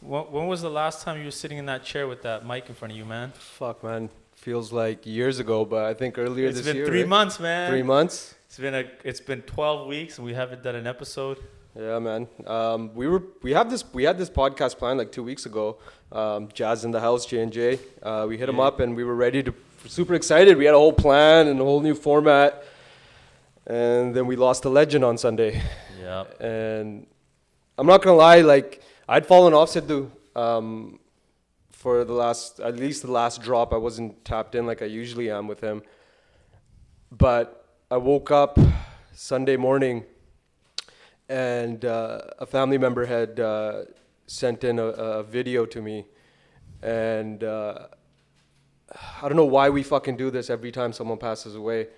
When was the last time you were sitting in that chair with that mic in front of you, man? Fuck, man. Feels like years ago, but I think earlier this year. It's been 3 months, man. 3 months? It's been 12 weeks and we haven't done an episode. Yeah, man. We had this podcast planned like 2 weeks ago. Jazz in the house, J&J. We hit him up and we were ready to. Super excited. We had a whole plan and a whole new format. And then we lost the legend on Sunday. Yeah. And I'm not gonna lie, like I'd fallen off Sidhu for at least the last drop. I wasn't tapped in like I usually am with him. But I woke up Sunday morning and a family member had sent in a video to me, and I don't know why we fucking do this every time someone passes away.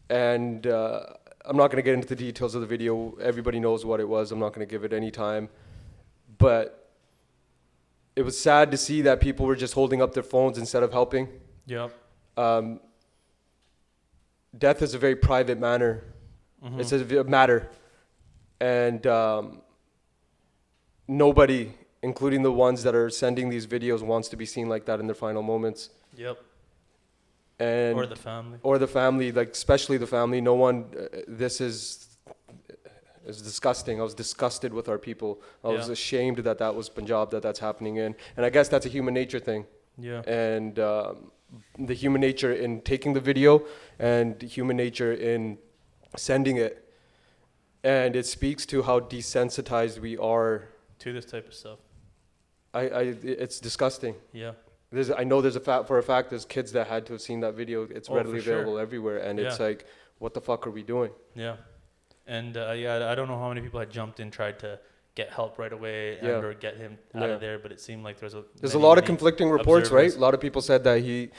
And I'm not going to get into the details of the video. Everybody knows what it was. I'm not going to give it any time. But it was sad to see that people were just holding up their phones instead of helping. Yep. Death is a very private matter. It's a matter. And nobody, including the ones that are sending these videos, wants to be seen like that in their final moments. Yep. And or the family, like especially the family. No one. This is disgusting. I was disgusted with our people. I was ashamed that was Panjab, that's happening in. And I guess that's a human nature thing. Yeah. And the human nature in taking the video and human nature in sending it. And it speaks to how desensitized we are to this type of stuff. It's disgusting. Yeah. I know for a fact there's kids that had to have seen that video. It's readily available everywhere, and it's like, what the fuck are we doing? Yeah, and I don't know how many people had jumped in, tried to get help right away or get him out of there, but it seemed like there's a lot of conflicting reports, right? A lot of people said that you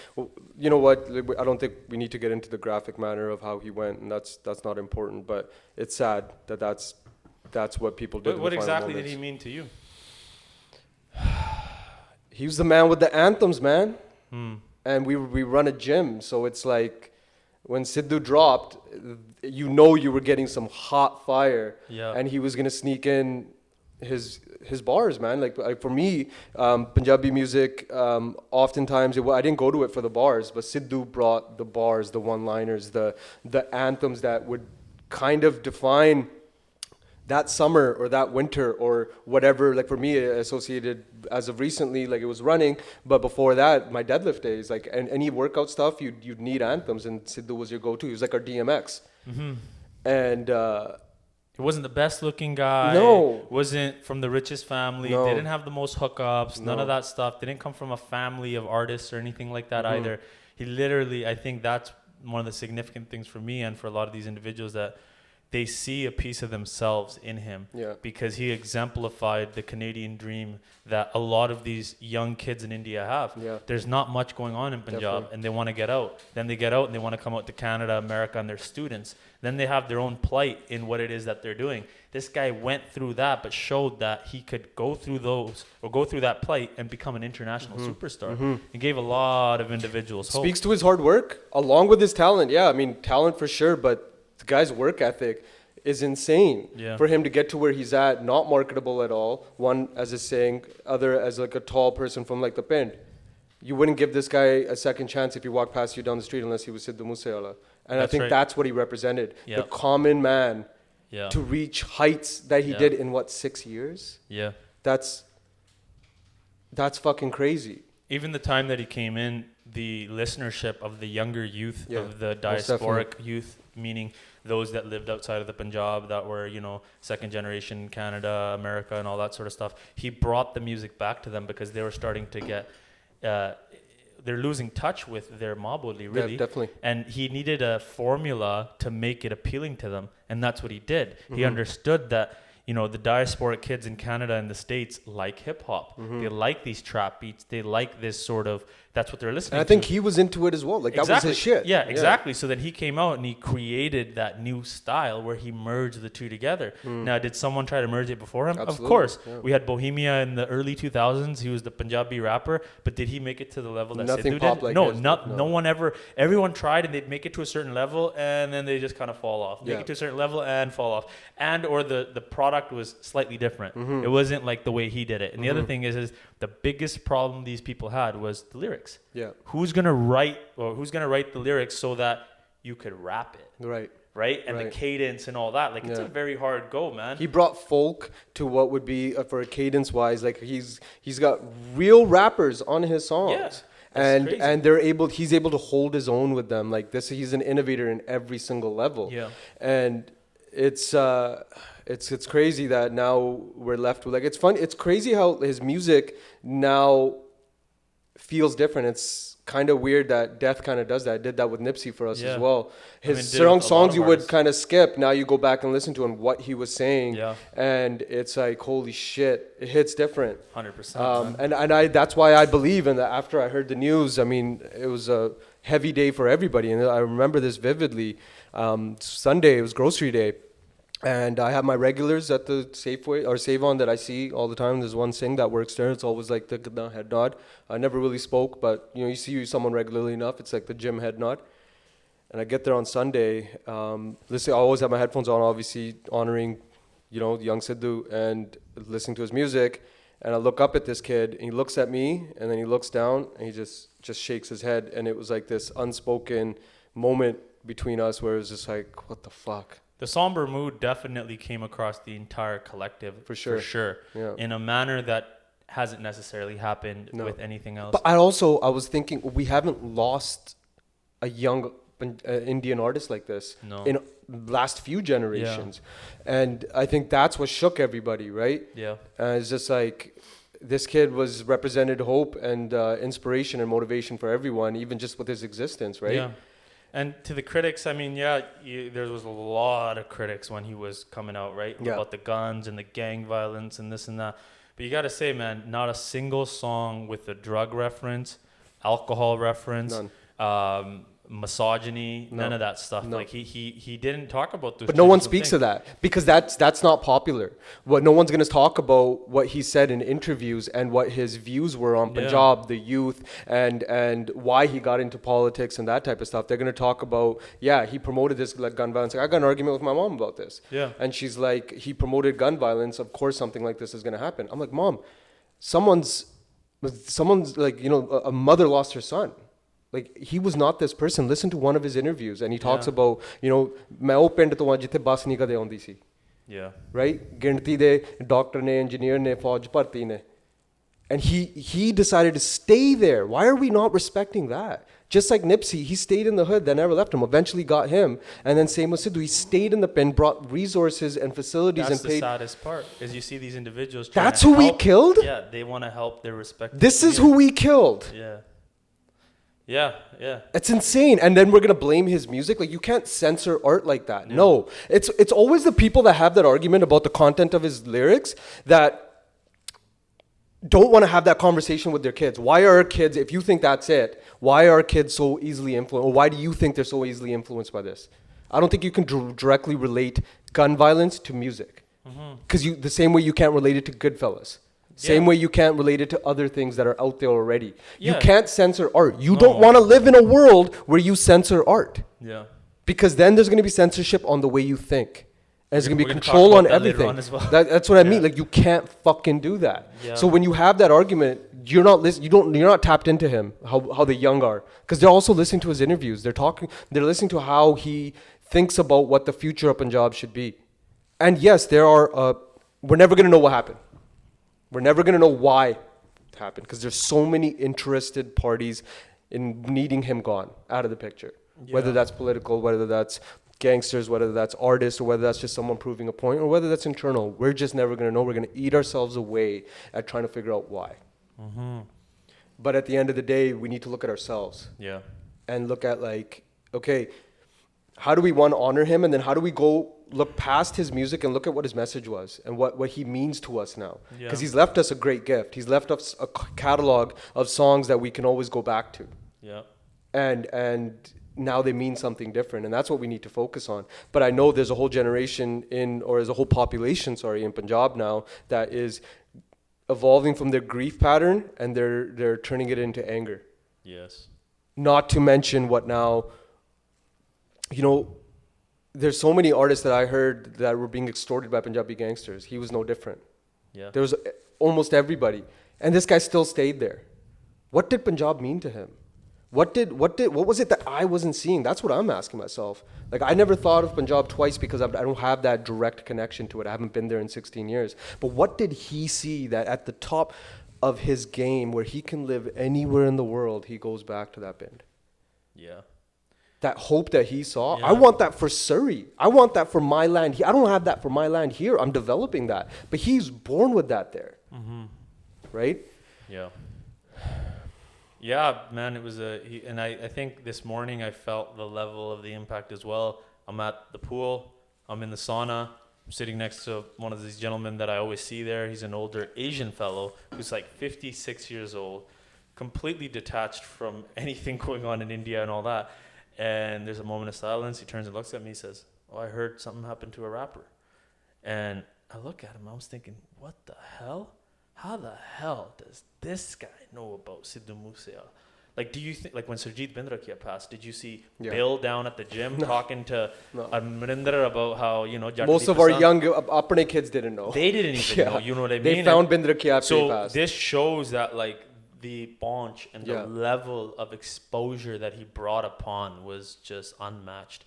know what? I don't think we need to get into the graphic manner of how he went, and that's not important. But it's sad that's what people did. What exactly did he mean to you? He was the man with the anthems, man. And we run a gym, so it's like when Sidhu dropped, you were getting some hot fire, and he was gonna sneak in his bars, man. Like for me, Punjabi music, oftentimes I didn't go to it for the bars, but Sidhu brought the bars, the one-liners, the anthems that would kind of define that summer or that winter or whatever. Like for me, associated as of recently, like it was running, but before that, my deadlift days, like and any workout stuff, you'd need anthems, and Sidhu was your go-to. He was like our DMX. And he wasn't the best looking guy. No. Wasn't from the richest family. No. Didn't have the most hookups. None of that stuff. Didn't come from a family of artists or anything like that either. He literally, I think that's one of the significant things for me and for a lot of these individuals, that they see a piece of themselves in him, because he exemplified the Canadian dream that a lot of these young kids in India have. There's not much going on in Punjab, and they want to get out. Then they get out and they want to come out to Canada, America, and they're students. Then they have their own plight in what it is that they're doing. This guy went through that, but showed that he could go through that plight and become an international superstar. He gave a lot of individuals hope. Speaks to his hard work along with his talent. Yeah, I mean, talent for sure, but the guy's work ethic is insane for him to get to where he's at. Not marketable at all. One as a saying, other as like a tall person from like the Pind. You wouldn't give this guy a second chance if he walked past you down the street unless he was Sidhu Moose Wala. And I think that's what he represented. The common man to reach heights that he did in 6 years? Yeah. That's fucking crazy. Even the time that he came in, the listenership of the younger youth, of the diasporic youth, meaning those that lived outside of the Punjab, that were, second generation Canada, America, and all that sort of stuff. He brought the music back to them because they were starting to get, they're losing touch with their Maboli, really. Yeah, definitely. And he needed a formula to make it appealing to them, and that's what he did. He understood that, the diasporic kids in Canada and the States like hip hop. They like these trap beats. They like this sort of that's what they're listening and to. I think he was into it as well. Like, that was his shit. Yeah, exactly. So then he came out and he created that new style where he merged the two together. Now, did someone try to merge it before him? Absolutely. Of course. Yeah. We had Bohemia in the early 2000s. He was the Punjabi rapper, but did he make it to the level that Nothing Sidhu popped did? like No, his, no one ever. Everyone tried and they'd make it to a certain level and then they just kind of fall off. Make it to a certain level and fall off. And or the product was slightly different. It wasn't like the way he did it. And the other thing is the biggest problem these people had was the lyrics. Yeah. Who's gonna write the lyrics so that you could rap it? Right? And the cadence and all that. Like, it's a very hard go, man. He brought folk to what would be, for cadence wise, like he's got real rappers on his songs. Yeah. And he's able to hold his own with them. Like this, he's an innovator in every single level. Yeah. And it's crazy that now we're left with, like, it's fun. It's crazy how his music now feels different. It's kind of weird that Death kind of does that. Did that with Nipsey for us as well. His songs you would kind of skip. Now you go back and listen to and what he was saying. Yeah. And it's like, holy shit, it hits different. 100%. And that's why I believe in that. After I heard the news, I mean, it was a heavy day for everybody. And I remember this vividly. Sunday, it was grocery day. And I have my regulars at the Safeway or Save-On that I see all the time. There's one Singh that works there. It's always like the head nod. I never really spoke, but you see someone regularly enough, it's like the gym head nod. And I get there on Sunday. Listen, I always have my headphones on, obviously honoring, young Sidhu and listening to his music. And I look up at this kid, and he looks at me, and then he looks down, and he just shakes his head. And it was like this unspoken moment between us where it was just like, what the fuck? The somber mood definitely came across the entire collective. For sure. Yeah. In a manner that hasn't necessarily happened with anything else. But I was thinking, we haven't lost a young Indian artist like this in last few generations. Yeah. And I think that's what shook everybody, right? Yeah. It's just like, this kid was represented hope and inspiration and motivation for everyone, even just with his existence, right? Yeah. And to the critics, I mean, there was a lot of critics when he was coming out, right? Yeah. About the guns and the gang violence and this and that. But you got to say, man, not a single song with a drug reference, alcohol reference, misogyny, none of that stuff. Like he didn't talk about those. But no one speaks of that because that's not popular. No one's going to talk about what he said in interviews and what his views were on Punjab, the youth, and why he got into politics and that type of stuff. They're going to talk about he promoted this gun violence. Like, I got an argument with my mom about this. Yeah, and she's like, he promoted gun violence. Of course, something like this is going to happen. I'm like, Mom, someone's like, a mother lost her son. Like, he was not this person. Listen to one of his interviews, and he talks about, मैं वो पिंड तो वहाँ जिथे बस नहीं कदे आउंदी सी. Yeah. Right? गिनती दे doctor ने, engineer ने, फौज भर्ती ने. And he decided to stay there. Why are we not respecting that? Just like Nipsey, he stayed in the hood. They never left him. Eventually got him. And then same with Sidhu. He stayed in the pen, brought resources and facilities. That's and paid. The saddest part, is you see these individuals. That's who we killed? Yeah, they want to help their respective. This is who we killed. Yeah. Yeah. It's insane. And then we're going to blame his music. Like, you can't censor art like that. No. It's always the people that have that argument about the content of his lyrics that don't want to have that conversation with their kids. Why are our kids, if you think that's it, why are kids so easily influenced? Or why do you think they're so easily influenced by this? I don't think you can directly relate gun violence to music. Because the same way you can't relate it to Goodfellas. Same way you can't relate it to other things that are out there already. Yeah. You can't censor art. You don't want to live in a world where you censor art. Yeah. Because then there's going to be censorship on the way you think. And there's going to be control on everything. That's what I mean. Like, you can't fucking do that. Yeah. So when you have that argument, you're not tapped into him, how the young are. Because they're also listening to his interviews. They're listening to how he thinks about what the future of Punjab should be. And yes, we're never going to know what happened. We're never going to know why it happened because there's so many interested parties in needing him gone out of the picture. Yeah. Whether that's political, whether that's gangsters, whether that's artists, or whether that's just someone proving a point, or whether that's internal. We're just never going to know. We're going to eat ourselves away at trying to figure out why. But at the end of the day, we need to look at ourselves. Yeah. And look at, like, okay, how do we, one, honor him? And then how do we go look past his music and look at what his message was and what he means to us now. Because Yeah. he's left us a great gift. He's left us a catalog of songs that we can always go back to. Yeah. And now they mean something different, and that's what we need to focus on. But I know there's a whole generation there's a whole population, in Punjab now that is evolving from their grief pattern, and they're turning it into anger. Yes. Not to mention what now, there's so many artists that I heard that were being extorted by Punjabi gangsters. He was no different. Yeah. There was almost everybody, and this guy still stayed there. What did Punjab mean to him? What was it that I wasn't seeing? That's what I'm asking myself. Like, I never thought of Punjab twice because I don't have that direct connection to it. I haven't been there in 16 years. But what did he see that at the top of his game, where he can live anywhere in the world, he goes back to that bend? Yeah. That hope that he saw. Yeah. I want that for Surrey. I want that for my land. I don't have that for my land here. I'm developing that. But he's born with that there. Mm-hmm. Right? Yeah. Yeah, man, it was and I think this morning I felt the level of the impact as well. I'm at the pool, I'm in the sauna, I'm sitting next to one of these gentlemen that I always see there. He's an older Asian fellow who's like 56 years old, completely detached from anything going on in India and all that. And there's a moment of silence. He turns and looks at me, says, "Oh, I heard something happened to a rapper." And I look at him, I was thinking, what the hell? How the hell does this guy know about Sidhu Moose Wala? Like, do you think, like when Surjit Bindrakia passed, did you see Bill down at the gym talking to Amrinder about how, most of our young apne kids didn't know. They didn't even know, you know what I mean? They found Bindrakia after he so passed. this shows that like the paunch and the level of exposure that he brought upon was just unmatched.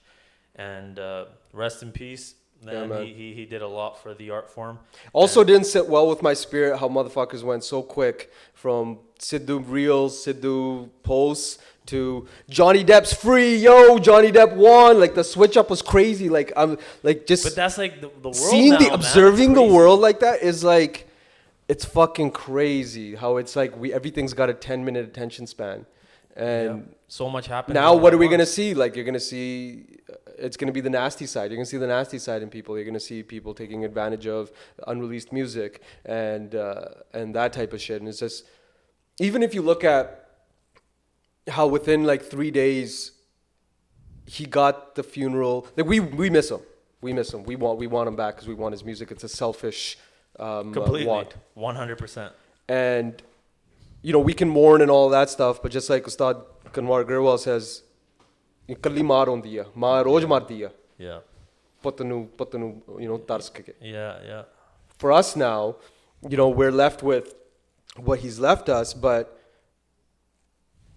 And rest in peace. Man, he did a lot for the art form. Also didn't sit well with my spirit how motherfuckers went so quick from Sidhu Reels, Sidhu Posts to Johnny Depp's free, Johnny Depp won. Like the switch up was crazy. Like I'm like just. But that's like the world seeing now, observing the world like that is like, it's fucking crazy how it's like everything's got a 10-minute attention span, and so much happened. Now what are we gonna see? Like you're gonna see. It's going to be the nasty side. You're going to see the nasty side in people. You're going to see people taking advantage of unreleased music and that type of shit. And it's just, even if you look at how within like 3 days he got the funeral. Like we miss him. We miss him. We want him back because we want his music. It's a selfish completely want. 100%. And we can mourn and all that stuff, but just like Ustad Kanwar Gurwal says, ਕੱਲੀ ਮਾਰ ਹੁੰਦੀ ਆ ਮਾਂ ਰੋਜ਼ ਮਰਦੀ ਆ ਪੁੱਤ ਨੂੰ ਤਰਸ ਕੇ for us now we're left with what he's left us, but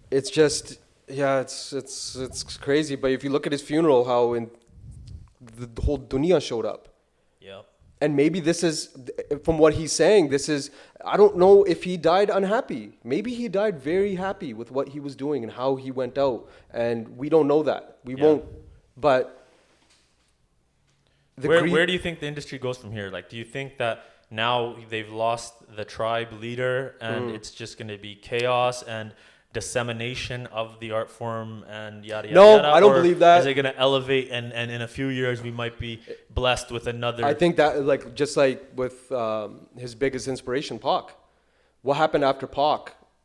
it's just it's crazy. But if you look at his funeral, how the whole dunya showed up. And maybe this is, from what he's saying, I don't know if he died unhappy. Maybe he died very happy with what he was doing and how he went out. And we don't know that. We won't. But where do you think the industry goes from here? Like, do you think that now they've lost the tribe leader and it's just going to be chaos and dissemination of the art form and yada yada? No, I don't believe that. Is it going to elevate and in a few years we might be blessed with another? I think that just like with his biggest inspiration, Pac. What happened after Pac,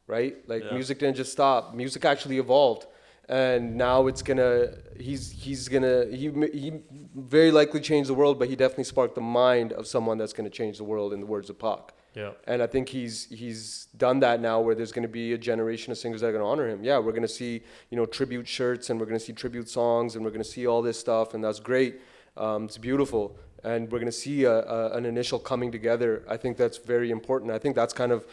right? Like music didn't just stop. Music actually evolved, and now it's he very likely changed the world, but he definitely sparked the mind of someone that's gonna change the world, in the words of Pac. Yeah. And I think he's done that now, where there's going to be a generation of singers that are going to honor him. Yeah, we're going to see, tribute shirts, and we're going to see tribute songs, and we're going to see all this stuff, and that's great. It's beautiful. And we're going to see an initial coming together. I think that's very important. I think that's kind of,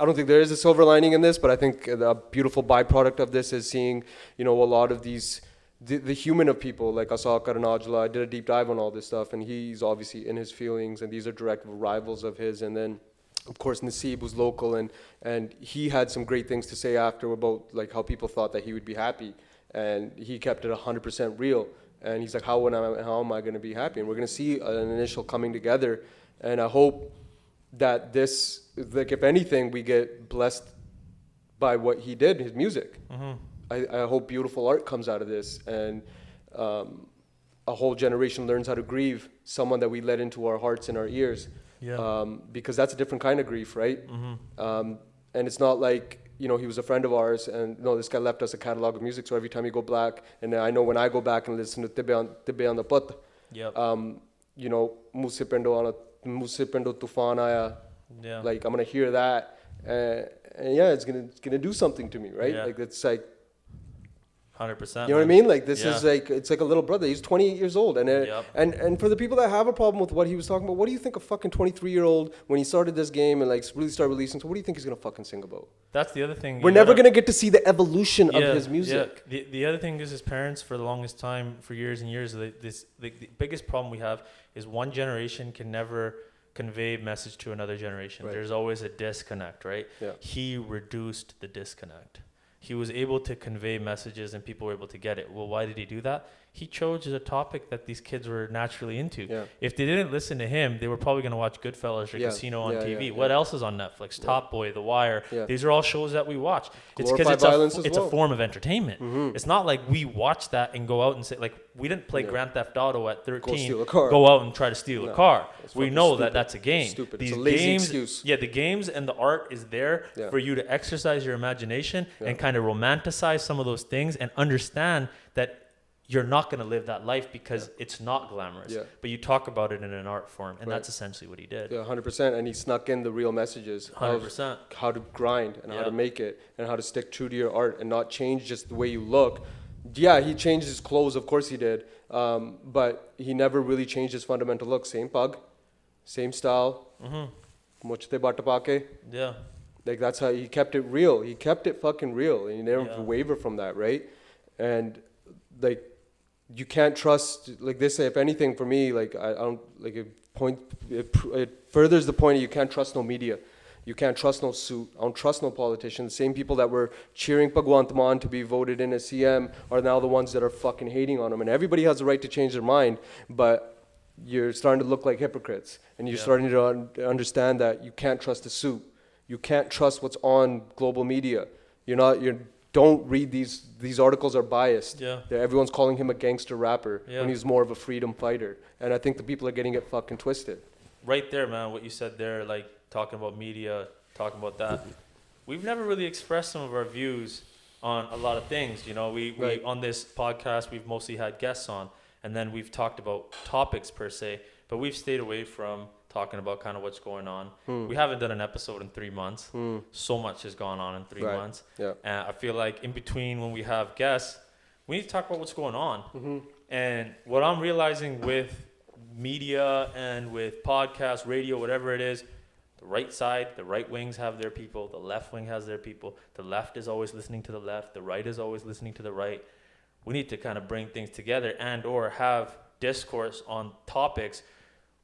I don't think there is a silver lining in this, but I think the beautiful byproduct of this is seeing, a lot of these, the human of people, like I saw Karan Aujla. I did a deep dive on all this stuff, and he's obviously in his feelings, and these are direct rivals of his. And then, of course, Naseeb was local, and he had some great things to say after about like how people thought that he would be happy, and he kept it 100% real. And he's like, how am I going to be happy? And we're going to see an initial coming together, and I hope that this, like if anything, we get blessed by what he did, his music. I hope beautiful art comes out of this, and a whole generation learns how to grieve someone that we let into our hearts and our ears. Yeah. Because that's a different kind of grief, right? And it's not like, you know, he was a friend of ours and no, this guy left us a catalog of music. So every time you go back, and I know when I go back and listen to Tibbe on the Put, you know, Musse Pendo Tufan Aaya, like I'm going to hear that. And yeah, it's gonna do something to me, right? Yeah. Like it's like 100%. You know what I mean? Like this is like, it's like a little brother. He's 28 years old, and for the people that have a problem with what he was talking about, what do you think a fucking 23-year-old when he started this game and like really started releasing? So what do you think he's gonna fucking sing about? That's the other thing. We're never gonna get to see the evolution of his music. Yeah. The other thing is his parents, for the longest time, for years and years, the biggest problem we have is one generation can never convey message to another generation. Right. There's always a disconnect, right? Yeah. He reduced the disconnect. He was able to convey messages and people were able to get it. Well, why did he do that? He chose a topic that these kids were naturally into. Yeah. If they didn't listen to him, they were probably going to watch Goodfellas or Casino on TV. What else is on Netflix? Top Boy, The Wire. These are all shows that we watch. It's because it's a form of entertainment. It's not like we watch that and go out and say, like, we didn't play Grand Theft Auto at 13, go out and try to steal a car. We know that that's a game. Stupid. These it's a lazy games, excuse. Yeah, the games and the art is there for you to exercise your imagination and kind of romanticize some of those things and understand that you're not going to live that life because it's not glamorous. Yeah. But you talk about it in an art form, and that's essentially what he did. Yeah, 100%. And he snuck in the real messages 100%. of how to grind and how to make it and how to stick true to your art and not change just the way you look. Yeah, he changed his clothes, of course he did. But he never really changed his fundamental look. Same pug, same style. Mochte batapake. Yeah. Like that's how he kept it real. He kept it fucking real. And he never wavered from that, right? And like, you can't trust, like they say, if anything, for me, like I don't, like it furthers the point that you can't trust no media. You can't trust no suit. I don't trust no politicians. The same people that were cheering Pagwantaman to be voted in as CM are now the ones that are fucking hating on him. And everybody has the right to change their mind, but you're starting to look like hypocrites. And you're starting to understand that you can't trust the suit. You can't trust what's on global media. Don't read these articles are biased. Yeah. Everyone's calling him a gangster rapper when he's more of a freedom fighter. And I think the people are getting it fucking twisted. Right there, man, what you said there, like talking about media, talking about that. We've never really expressed some of our views on a lot of things. You know, we on this podcast, we've mostly had guests on, and then we've talked about topics per se, but we've stayed away from talking about kind of what's going on. We haven't done an episode in 3 months. So much has gone on in 3 months. Yeah. And I feel like in between when we have guests, we need to talk about what's going on. And what I'm realizing with media and with podcasts, radio, whatever it is, the right side, the right wings have their people, the left wing has their people. The left is always listening to the left, the right is always listening to the right. We need to kind of bring things together and or have discourse on topics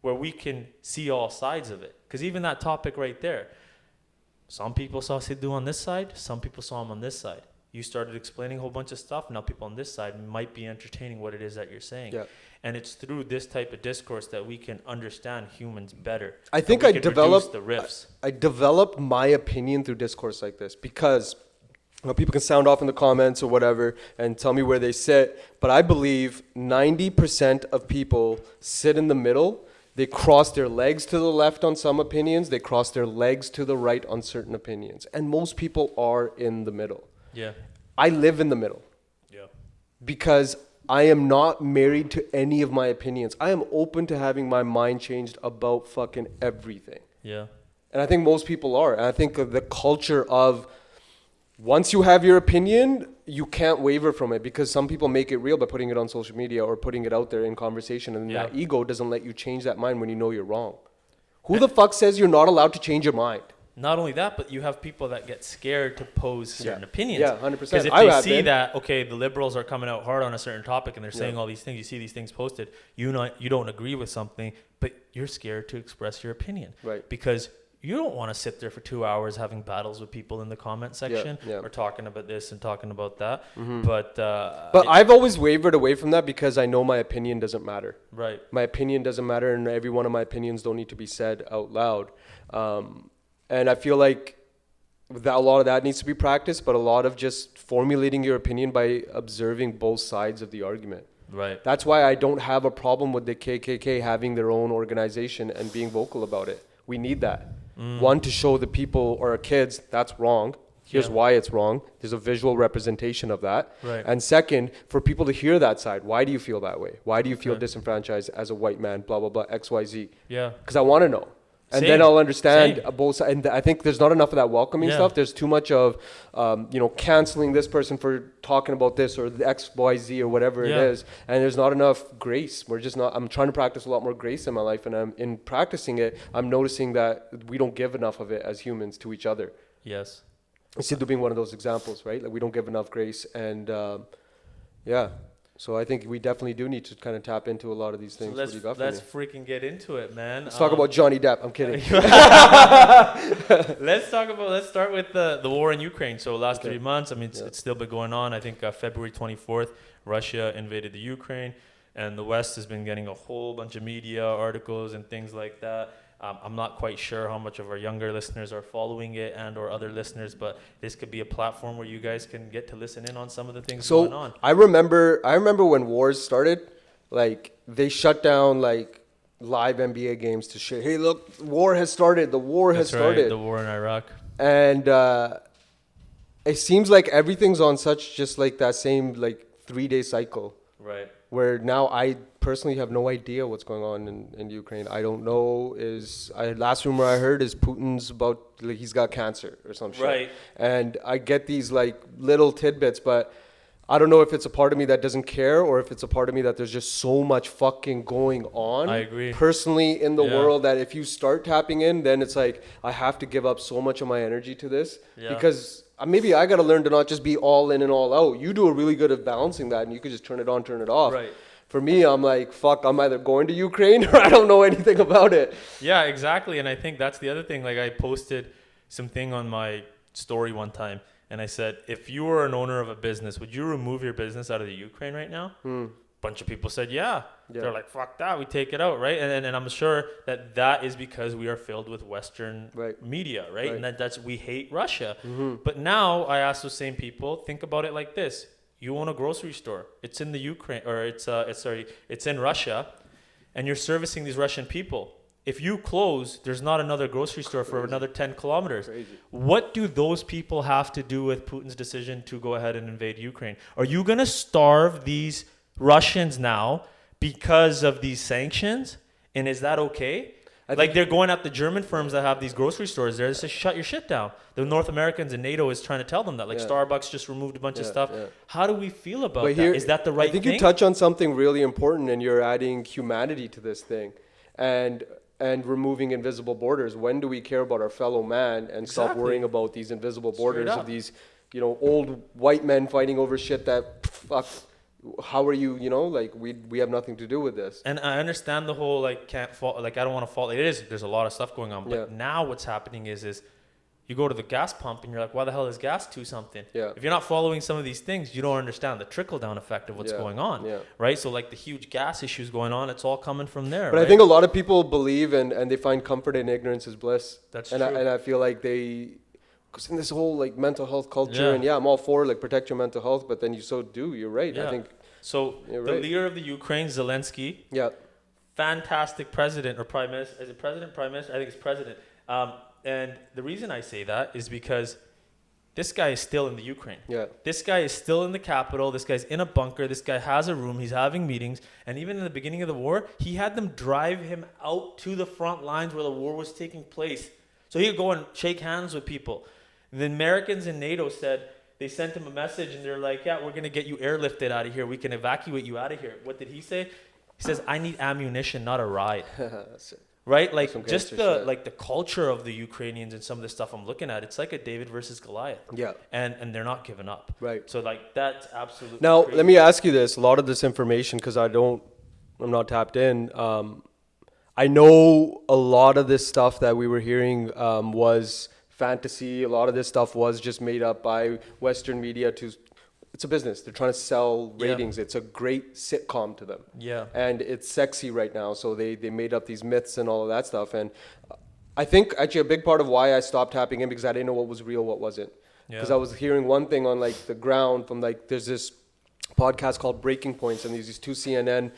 where we can see all sides of it. Because even that topic right there, some people saw Sidhu on this side, some people saw him on this side. You started explaining a whole bunch of stuff, now people on this side might be entertaining what it is that you're saying. Yeah. And it's through this type of discourse that we can understand humans better. I think I developed my opinion through discourse like this because people can sound off in the comments or whatever and tell me where they sit. But I believe 90% of people sit in the middle. They cross their legs to the left on some opinions. They cross their legs to the right on certain opinions. And most people are in the middle. Yeah. I live in the middle. Yeah. Because I am not married to any of my opinions. I am open to having my mind changed about fucking everything. Yeah. And I think most people are. And I think the culture of once you have your opinion, you can't waver from it because some people make it real by putting it on social media or putting it out there in conversation. And that ego doesn't let you change that mind when you know you're wrong. Who the fuck says you're not allowed to change your mind? Not only that, but you have people that get scared to pose certain opinions. Yeah, 100%. Because if they see that, okay, the liberals are coming out hard on a certain topic and they're saying all these things, you see these things posted, you don't agree with something, but you're scared to express your opinion. Right. Because you don't want to sit there for 2 hours having battles with people in the comment section or talking about this and talking about that. But I've always wavered away from that because I know my opinion doesn't matter. Right. My opinion doesn't matter, and every one of my opinions don't need to be said out loud. And I feel like that a lot of that needs to be practiced, but a lot of just formulating your opinion by observing both sides of the argument. Right. That's why I don't have a problem with the KKK having their own organization and being vocal about it. We need that. One, to show the people or our kids that's wrong. Here's why it's wrong. There's a visual representation of that. Right. And second, for people to hear that side. Why do you feel that way? Why do you feel disenfranchised as a white man? Blah, blah, blah, XYZ. Yeah. Because I want to know. And then I'll understand both sides. And I think there's not enough of that welcoming stuff. There's too much of, canceling this person for talking about this or the X, Y, Z or whatever it is. And there's not enough grace. I'm trying to practice a lot more grace in my life. And in practicing it, I'm noticing that we don't give enough of it as humans to each other. Yes. Sidhu being one of those examples, right? Like we don't give enough grace. And so I think we definitely do need to kind of tap into a lot of these things. So let's freaking get into it, man. Let's talk about Johnny Depp. I'm kidding. Let's start with the war in Ukraine. So last 3 months, I mean, it's still been going on. I think February 24th, Russia invaded the Ukraine, and the West has been getting a whole bunch of media articles and things like that. I'm not quite sure how much of our younger listeners are following it and or other listeners, but this could be a platform where you guys can get to listen in on some of the things going on. I remember when wars started, like they shut down like live NBA games to share. Hey, look, war has started. The war has started. The war in Iraq. And it seems like everything's on such just like that same like 3-day cycle. Right. Where now I personally have no idea what's going on in Ukraine. I don't know. Last rumor I heard is Putin's he's got cancer or some shit. Right. And I get these like little tidbits, but I don't know if it's a part of me that doesn't care or if it's a part of me that there's just so much fucking going on. I agree. Personally in the world that if you start tapping in, then it's like I have to give up so much of my energy to this because maybe I got to learn to not just be all in and all out. You do a really good at balancing that and you could just turn it on, turn it off. Right. For me, I'm like, fuck, I'm either going to Ukraine or I don't know anything about it. Yeah, exactly. And I think that's the other thing. Like I posted something on my story one time and I said, if you were an owner of a business, would you remove your business out of the Ukraine right now? Bunch of people said, yeah. They're like, fuck that, we take it out, right? And I'm sure that is because we are filled with Western media, right? And that's we hate Russia. But now I ask those same people, think about it like this. You own a grocery store. It's in the Ukraine, or it's in Russia, and you're servicing these Russian people. If you close, there's not another grocery store for another 10 kilometers. Crazy. What do those people have to do with Putin's decision to go ahead and invade Ukraine? Are you going to starve these Russians now because of these sanctions? And is that okay? Like they're going at the German firms that have these grocery stores there. They say, shut your shit down. The North Americans and NATO is trying to tell them that. Like Starbucks just removed a bunch of stuff. How do we feel about that? Is that the right thing? I think you touch on something really important and you're adding humanity to this thing. And removing invisible borders. When do we care about our fellow man and stop worrying about these invisible borders of these, old white men fighting over shit that, fuck, how are you, like we have nothing to do with this. And I understand the whole can't fault, I don't want to fault. There's a lot of stuff going on. But now what's happening is you go to the gas pump and you're like, why the hell is gas $2 something? Yeah. If you're not following some of these things, you don't understand the trickle down effect of what's going on. Yeah. Right. So the huge gas issues going on, it's all coming from there. But I think a lot of people believe and they find comfort in ignorance is bliss. That's true. And I feel like because in this whole mental health culture and I'm all for protect your mental health, but then you're right. I think so. The leader of the Ukraine, Zelensky, fantastic president or prime minister. Is it president, prime minister? I think it's president. And the reason I say that is because this guy is still in the Ukraine. Yeah. This guy is still in the capital. This guy's in a bunker. This guy has a room. He's having meetings. And even in the beginning of the war, he had them drive him out to the front lines where the war was taking place. So he could go and shake hands with people. The Americans in NATO said, they sent him a message and they're like, yeah, we're going to get you airlifted out of here. We can evacuate you out of here. What did he say? He says, I need ammunition, not a ride. That's it. Right? Just the culture of the Ukrainians and some of the stuff I'm looking at, it's like a David versus Goliath. Yeah. And they're not giving up. Right. So that's absolutely Now, crazy. Let me ask you this. A lot of this information, because I'm not tapped in. I know a lot of this stuff that we were hearing was fantasy. A lot of this stuff was just made up by Western media it's a business. They're trying to sell ratings. Yeah. It's a great sitcom to them. Yeah. And it's sexy right now. So they made up these myths and all of that stuff. And I think actually a big part of why I stopped tapping in because I didn't know what was real, what wasn't. Because I was hearing one thing on the ground from there's this podcast called Breaking Points, and these two CNN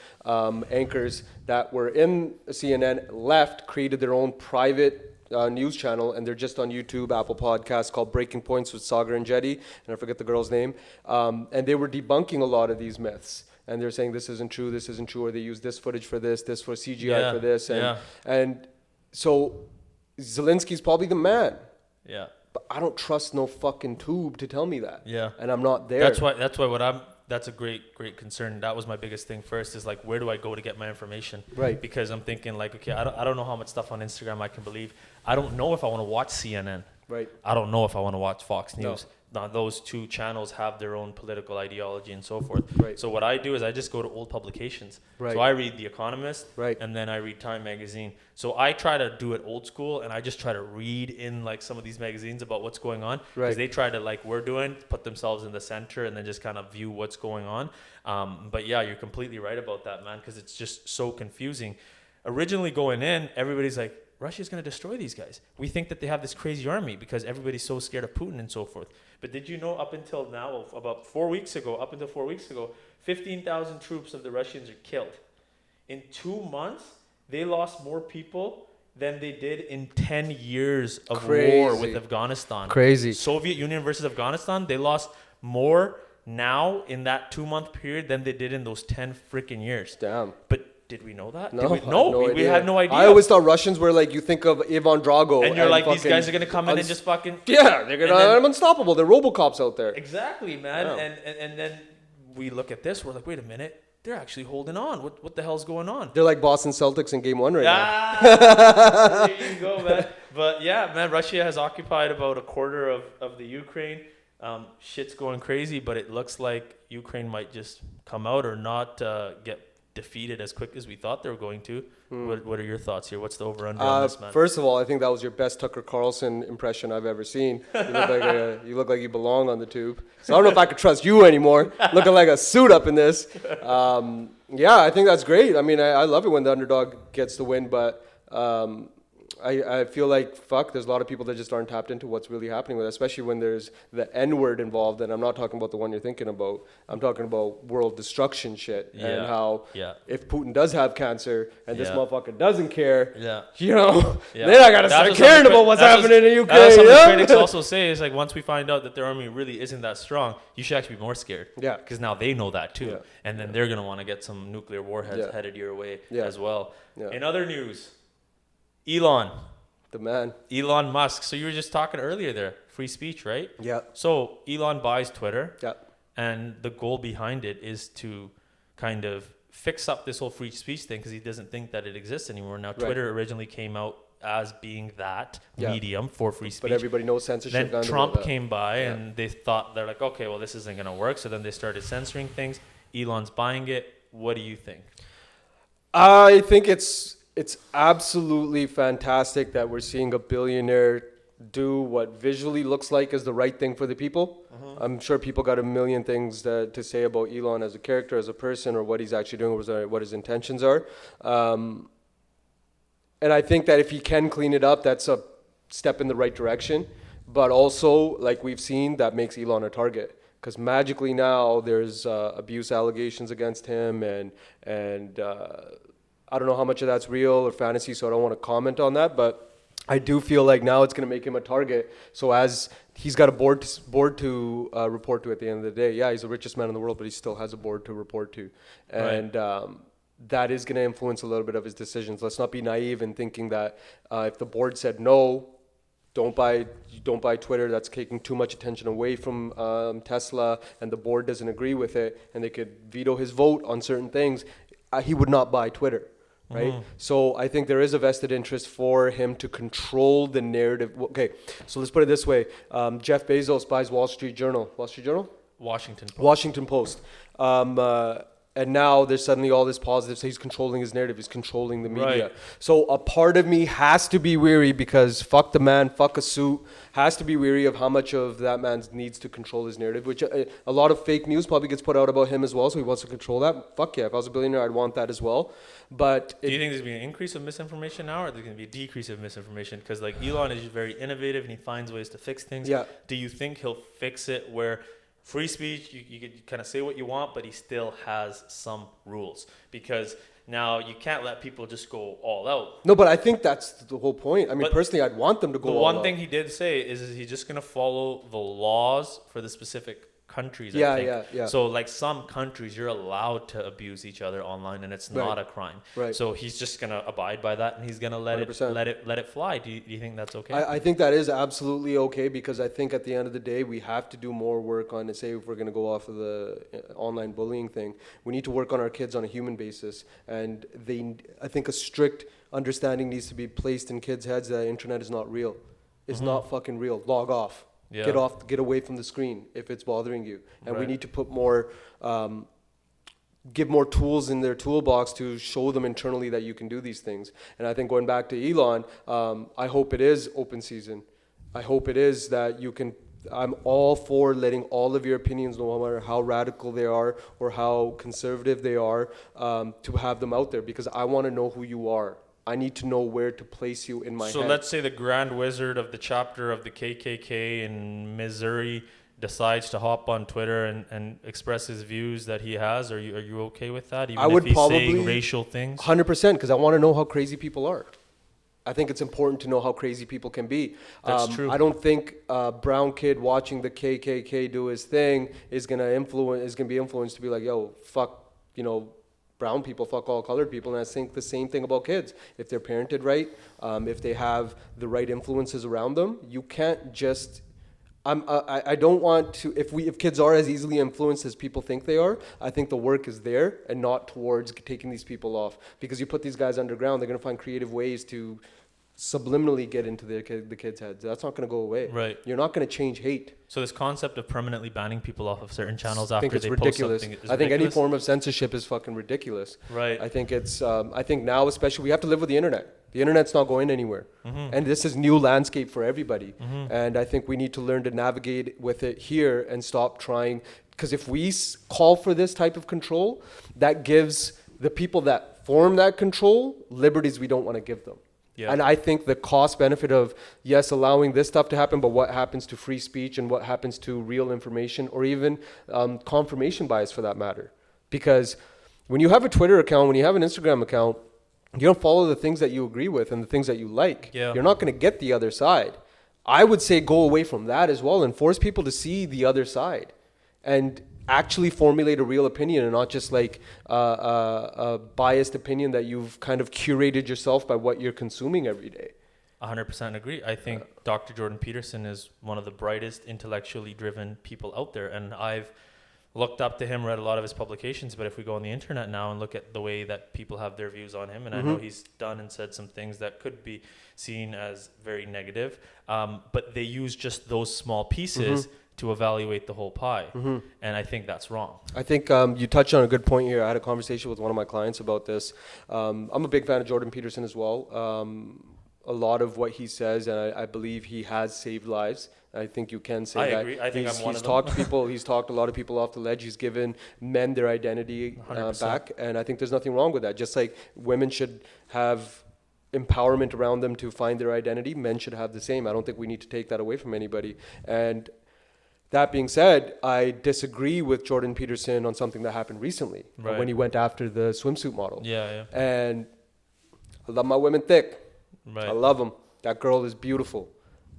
anchors that were in CNN left, created their own private news channel, and they're just on YouTube, Apple Podcasts, called Breaking Points with Sagar and Jetty, and I forget the girl's name, and they were debunking a lot of these myths. And they're saying this isn't true, or they use this footage for this for CGI for this, and so Zelensky's probably the man. Yeah. But I don't trust no fucking tube to tell me that. Yeah. And I'm not there. That's why that's a great concern. That was my biggest thing first, is like, where do I go to get my information? Right. Because I'm thinking like, okay, I don't know how much stuff on Instagram I can believe. I don't know if I want to watch CNN. Right. I don't know if I want to watch Fox News. No. Now, those two channels have their own political ideology and so forth. Right. So what I do is I just go to old publications. Right. So I read The Economist, right, and then I read Time Magazine. So I try to do it old school, and I just try to read in like some of these magazines about what's going on. Because they try to, like we're doing, put themselves in the center and then just kind of view what's going on. But yeah, you're completely right about that, man, because it's just so confusing. Originally going in, everybody's like, Russia's going to destroy these guys. We think that they have this crazy army because everybody's so scared of Putin and so forth. But did you know up until now, about 4 weeks ago, 15,000 troops of the Russians are killed. In 2 months, they lost more people than they did in 10 years of war with Afghanistan. Crazy. Soviet Union versus Afghanistan, they lost more now in that 2 month period than they did in those 10 freaking years. Damn. But did we know that? No, we had no idea. I always thought Russians were like, you think of Ivan Drago. And you're like, these guys are going to come in and just fucking... Yeah, they're I'm unstoppable. They're Robocops out there. Exactly, man. Yeah. And then we look at this, we're like, wait a minute. They're actually holding on. What the hell's going on? They're like Boston Celtics in Game 1 right now. There you go, man. But yeah, man, Russia has occupied about a quarter of the Ukraine. Shit's going crazy, but it looks like Ukraine might just come out or not get defeated as quick as we thought they were going to. What are your thoughts here? What's the over-under on this, man? First of all, I think that was your best Tucker Carlson impression I've ever seen. You look like you belong on the tube. So I don't know if I could trust you anymore, looking like a suit up in this. Yeah, I think that's great. I mean, I love it when the underdog gets the win, but I feel like, there's a lot of people that just aren't tapped into what's really happening with it, especially when there's the N-word involved, and I'm not talking about the one you're thinking about. I'm talking about world destruction shit, and how if Putin does have cancer and this motherfucker doesn't care, then I gotta start caring about what's happening in Ukraine. That's what the critics also say, is like, once we find out that their army really isn't that strong, you should actually be more scared. Yeah. Because now they know that too. Yeah. And then they're gonna want to get some nuclear warheads headed your way as well. Yeah. In other news, Elon. The man. Elon Musk. So you were just talking earlier there. Free speech, right? Yeah. So Elon buys Twitter. Yeah. And the goal behind it is to kind of fix up this whole free speech thing, because he doesn't think that it exists anymore. Now, Twitter originally came out as being that medium for free speech. But everybody knows censorship. Then Trump came by and they're like, okay, well, this isn't going to work. So then they started censoring things. Elon's buying it. What do you think? I think it's absolutely fantastic that we're seeing a billionaire do what visually looks like is the right thing for the people. I'm sure people got a million things to say about Elon as a character, as a person, or what he's actually doing, or what his intentions are. And I think that if he can clean it up, that's a step in the right direction. But also, like we've seen, that makes Elon a target. Because magically now there's abuse allegations against him, and I don't know how much of that's real or fantasy, so I don't want to comment on that. But I do feel like now it's going to make him a target. So as he's got a board to report to at the end of the day. Yeah, he's the richest man in the world, but he still has a board to report to. And that is going to influence a little bit of his decisions. Let's not be naive in thinking that if the board said no, don't buy Twitter, that's taking too much attention away from Tesla, and the board doesn't agree with it, and they could veto his vote on certain things, he would not buy Twitter. Right? So I think there is a vested interest for him to control the narrative. Okay, so let's put it this way. Jeff Bezos buys Washington Post. And now there's suddenly all this positive. So he's controlling his narrative. He's controlling the media. Right. So a part of me has to be weary, because fuck the man, fuck a suit, has to be weary of how much of that man needs to control his narrative, which a lot of fake news probably gets put out about him as well. So he wants to control that. Fuck yeah. If I was a billionaire, I'd want that as well. But do you think there's going to be an increase of misinformation now, or there's going to be a decrease of misinformation? Because like Elon is very innovative and he finds ways to fix things. Yeah. Do you think he'll fix it where free speech, you could kind of say what you want, but he still has some rules, because now you can't let people just go all out. No, but I think that's the whole point. I mean, personally, I'd want them to go all out. The one thing he did say is he's just going to follow the laws for the specific countries. Yeah. So like some countries, you're allowed to abuse each other online, and it's not a crime. Right. So he's just gonna abide by that, and he's gonna let it fly. Do you think that's okay? I think that is absolutely okay, because I think at the end of the day, we have to do more work on it. Say if we're gonna go off of the online bullying thing, we need to work on our kids on a human basis, and I think a strict understanding needs to be placed in kids' heads that the internet is not real. It's not fucking real. Log off. Yeah. Get away from the screen if it's bothering you. And we need to put more, give more tools in their toolbox to show them internally that you can do these things. And I think going back to Elon, I hope it is open season. I hope it is that you can, I'm all for letting all of your opinions, no matter how radical they are or how conservative they are, to have them out there, because I want to know who you are. I need to know where to place you in my head. So let's say the Grand Wizard of the chapter of the KKK in Missouri decides to hop on Twitter and express his views that he has. Are you okay with that? Even if he's saying racial things? 100%, because I want to know how crazy people are. I think it's important to know how crazy people can be. That's true. I don't think a brown kid watching the KKK do his thing is gonna be influenced to be like, yo, fuck, brown people, fuck all colored people. And I think the same thing about kids. If they're parented right, if they have the right influences around them, you can't just, I don't want to, if kids are as easily influenced as people think they are, I think the work is there and not towards taking these people off. Because you put these guys underground, they're going to find creative ways to subliminally get into the kids' heads. That's not going to go away. Right. You're not going to change hate. So this concept of permanently banning people off of certain channels after they ridiculous. post something is I think ridiculous? any form of censorship is fucking ridiculous. Right. I think it's, I think now especially we have to live with the internet. The internet's not going anywhere. And this is new landscape for everybody. And I think we need to learn to navigate with it here and stop trying, because if we call for this type of control, that gives the people that form that control liberties we don't want to give them. Yeah. And I think the cost benefit of, yes, allowing this stuff to happen, but what happens to free speech and what happens to real information, or even confirmation bias for that matter. Because when you have a Twitter account, when you have an Instagram account, you don't follow the things that you agree with and the things that you like. Yeah. You're not going to get the other side. I would say go away from that as well and force people to see the other side and actually formulate a real opinion, and not just like a biased opinion that you've kind of curated yourself by what you're consuming every day. 100% agree. I think Dr. Jordan Peterson is one of the brightest, intellectually driven people out there, and I've looked up to him, read a lot of his publications. But if we go on the internet now and look at the way that people have their views on him, and I know he's done and said some things that could be seen as very negative, but they use just those small pieces to evaluate the whole pie. And I think that's wrong. I think you touched on a good point here. I had a conversation with one of my clients about this. I'm a big fan of Jordan Peterson as well. A lot of what he says, and I believe he has saved lives. I think you can say that. I agree. I think I'm one of them. He's talked a lot of people off the ledge. He's given men their identity back. And I think there's nothing wrong with that. Just like women should have empowerment around them to find their identity, men should have the same. I don't think we need to take that away from anybody. And that being said, I disagree with Jordan Peterson on something that happened recently when he went after the swimsuit model. Yeah. And I love my women thick. Right. I love them. That girl is beautiful.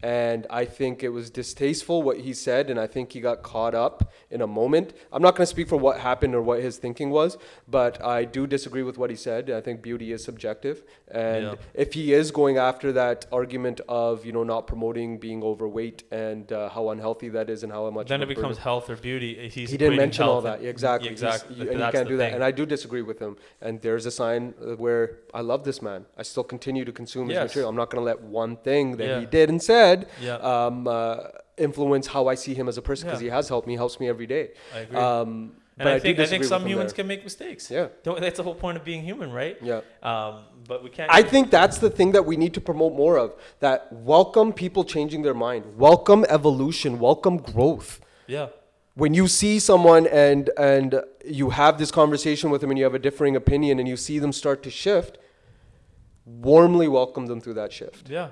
And I think it was distasteful what he said, and I think he got caught up in a moment. I'm not going to speak for what happened or what his thinking was, but I do disagree with what he said. I think beauty is subjective. And if he is going after that argument of, not promoting being overweight and how unhealthy that is and how much... Then it becomes health or beauty. He didn't mention all that. Exactly. Exactly. And you can't do that. And I do disagree with him. And there's a sign where I love this man. I still continue to consume his material. I'm not going to let one thing that he did and said influence how I see him as a person, because he has helped me, helps me every day. I agree. And I think some humans can make mistakes. Yeah. That's the whole point of being human, right? Yeah. But we can't... I think that's the thing that we need to promote more of, that welcome people changing their mind, welcome evolution, welcome growth. Yeah. When you see someone and you have this conversation with them and you have a differing opinion and you see them start to shift, warmly welcome them through that shift. Yeah.